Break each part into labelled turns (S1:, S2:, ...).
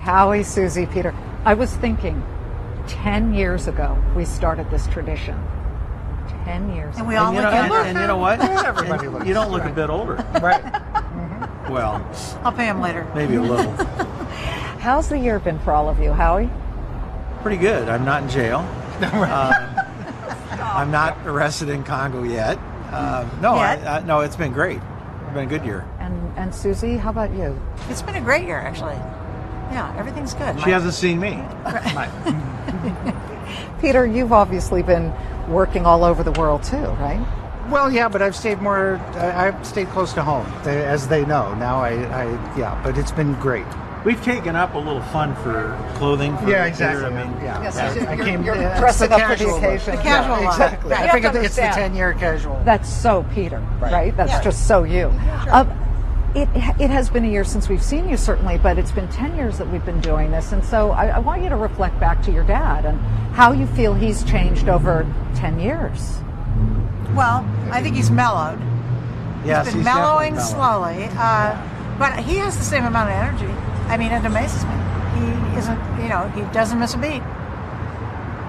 S1: Howie, Susie, Peter. I was thinking 10 years ago we started this tradition. 10 years
S2: And we
S1: ago.
S2: all look younger.
S3: And you know what?
S4: Everybody looks
S3: You don't look a bit older.
S4: Right.
S3: Well,
S2: I'll pay him later.
S3: maybe a little.
S1: How's the year been for all of you, Howie?
S3: Pretty good. I'm not in jail. I'm not arrested in Congo yet. No, it's been great. It's been a good year.
S1: And Susie, how about you?
S2: It's been a great year, actually. Yeah, everything's good.
S3: She hasn't seen me.
S1: Peter, you've obviously been working all over the world too, right?
S4: Well, yeah, but I've stayed close to home, as they know. Now but it's been great.
S3: We've taken up a little fun for clothing. For
S4: Yeah, exactly.
S3: Peter. I mean,
S1: Yes,
S4: I came
S1: you're
S4: it's
S1: dressing
S4: the
S1: up for the
S4: casual look.
S1: occasion.
S2: The casual look.
S4: Exactly.
S2: Yeah,
S4: I
S2: you
S4: think
S2: have to
S4: it's the
S2: understand.
S4: 10-year casual.
S1: That's so Peter, right? That's
S2: Yeah.
S1: just so you.
S2: Sure.
S1: It has been a year since we've seen you, certainly, but it's been 10 years that we've been doing this. And so I want you to reflect back to your dad and how you feel he's changed over 10 years.
S2: Well, I think he's mellowed.
S3: yes,
S2: He's been
S3: he's
S2: mellowing
S3: definitely
S2: slowly, but he has the same amount of energy. I mean, it amazes me. He isn't, he doesn't miss a beat.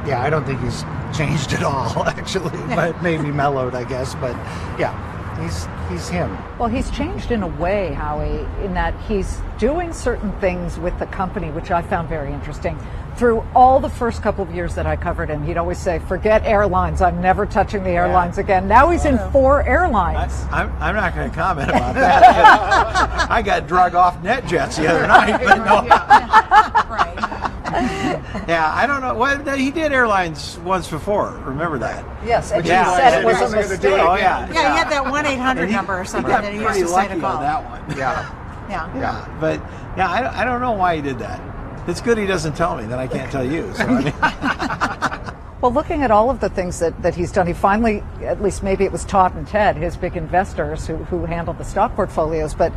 S4: Yeah, I don't think he's changed at all, actually, but maybe mellowed, I guess. But yeah, he's him.
S1: Well, he's changed in a way, Howie, in that he's doing certain things with the company, which I found very interesting. Through all the first couple of years that I covered him, he'd always say, forget airlines. I'm never touching the airlines again. Now he's in 4 airlines.
S3: I'm not going to comment about that. I got drug off NetJets the other night. But no.
S2: Right.
S3: Yeah, I don't know. Well, he did airlines once before. Remember that?
S1: Yes, and he
S3: Yeah.
S1: said it was a
S4: Something to do
S1: mistake.
S4: with
S3: Oh, yeah.
S2: Yeah, he had that 1-800
S3: He
S2: number or something
S3: got
S2: that he used
S3: pretty
S2: to say
S3: lucky
S2: to call.
S3: on that one.
S4: Yeah.
S2: Yeah.
S3: Yeah, but I don't know why he did that. It's good he doesn't tell me, then I can't tell you. So, I mean,
S1: Well, looking at all of the things that he's done, he finally, at least maybe it was Todd and Ted, his big investors who handled the stock portfolios, but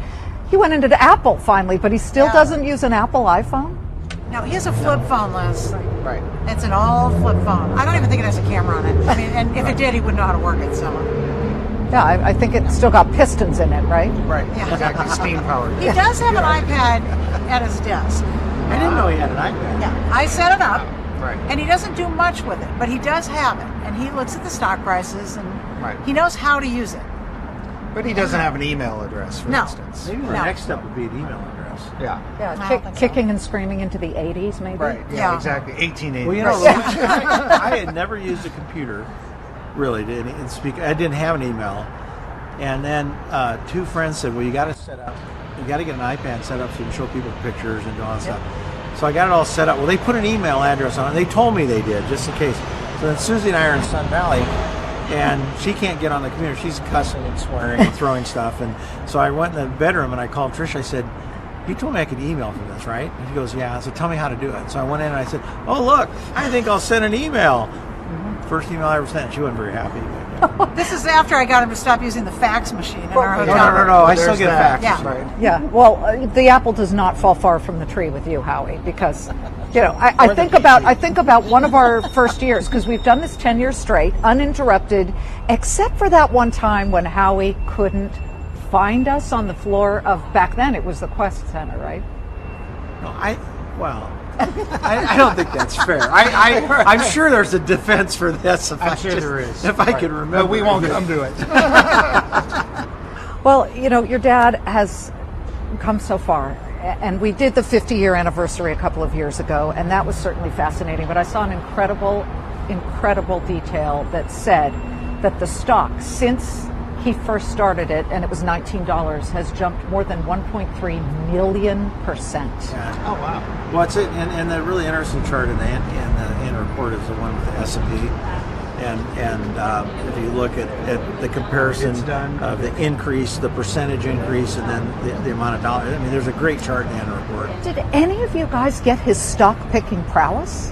S1: he went into Apple finally, but he still doesn't use an Apple iPhone?
S2: No, he has a flip phone, Liz.
S4: Right.
S2: It's an all flip phone. I don't even think it has a camera on it. I mean, and if it did, he wouldn't know how to work it, so.
S1: Yeah, I think it's still got pistons in it, right?
S4: Right.
S2: Yeah.
S4: Exactly. Steam powered.
S2: He does have an iPad at his desk.
S3: I didn't know he had an iPad.
S2: Yeah, I set it up,
S4: Right.
S2: and he doesn't do much with it, but he does have it, and he looks at the stock prices, and
S4: Right.
S2: he knows how to use it.
S4: But he doesn't have an email address, for
S2: No.
S4: instance.
S3: Maybe the
S2: No.
S3: next step would be an email address.
S4: Yeah.
S1: Yeah,
S2: I don't think so.
S1: kicking and screaming into the 80s, maybe?
S4: Right. Yeah.
S2: Yeah.
S4: Exactly. 1880.
S3: Well, you know, I had never used a computer, really, and speak. I didn't have an email. And then 2 friends said, well, you got to get an iPad set up so you can show people pictures and do all that stuff. So I got it all set up. Well, they put an email address on it. They told me they did, just in case. So then Susie and I are in Sun Valley, and she can't get on the computer. She's cussing and swearing and throwing stuff. And so I went in the bedroom and I called Trish. I said, you told me I could email from this, right? And she goes, yeah. So tell me how to do it. So I went in and I said, oh, look, I think I'll send an email. First email I ever sent. She wasn't very happy.
S2: This is after I got him to stop using the fax machine in our hotel.
S3: No. I still
S4: There's
S3: get
S4: that.
S3: faxes.
S2: Yeah.
S4: Right.
S1: Yeah, well, the apple does not fall far from the tree with you, Howie, because, I think about one of our first years, because we've done this 10 years straight, uninterrupted, except for that one time when Howie couldn't find us on the floor of, back then it was the Quest Center, right?
S3: No, I don't think that's fair. I'm sure there's a defense for this.
S4: I'm sure there is.
S3: If I could remember.
S4: But we won't come to it.
S1: Well, your dad has come so far, and we did the 50-year anniversary a couple of years ago, and that was certainly fascinating, but I saw an incredible detail that said that the stock, since he first started it, and it was $19, has jumped more than 1.3 million %.
S3: Yeah.
S4: Oh, wow.
S3: Well, it's it, and the really interesting chart in the annual report is the one with the S&P, and if you look at the comparison
S4: It's done.
S3: of the increase, the percentage increase, and then the amount of dollars. I mean, there's a great chart in the annual report.
S1: Did any of you guys get his stock picking prowess?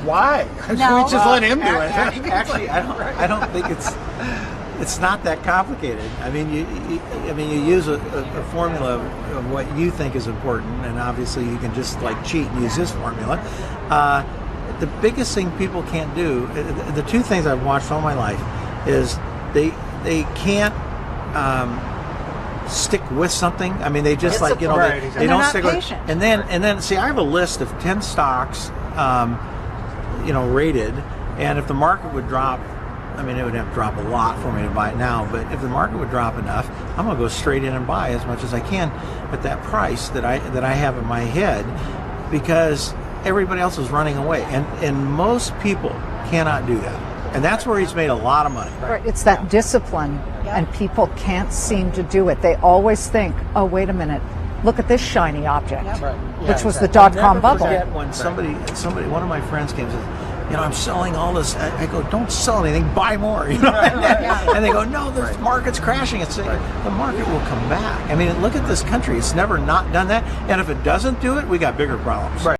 S4: Why?
S2: No.
S4: We just let him do it.
S3: Actually, I don't think it's not that complicated. I mean, you use a formula of what you think is important, and obviously you can just like cheat and use this formula. The biggest thing people can't do, the 2 things I've watched all my life, is they can't stick with something. I mean, they just
S2: It's
S3: they
S2: and
S3: don't
S2: they're not
S3: stick with.
S2: patient.
S3: And then see, I have a list of 10 stocks, rated, and if the market would drop. I mean, it would have to drop a lot for me to buy it now, but if the market would drop enough, I'm going to go straight in and buy as much as I can at that price that I have in my head, because everybody else is running away, and most people cannot do that, and that's where he's made a lot of money.
S1: Right. It's that discipline, and people can't seem to do it. They always think, oh, wait a minute, look at this shiny object, which was the dot-com bubble.
S3: Forget when somebody, one of my friends came and says, I'm selling all this. I go, don't sell anything, buy more. And they go, no, the market's crashing. It's the market will come back. I mean, look at this country. It's never not done that. And if it doesn't do it, we got bigger problems.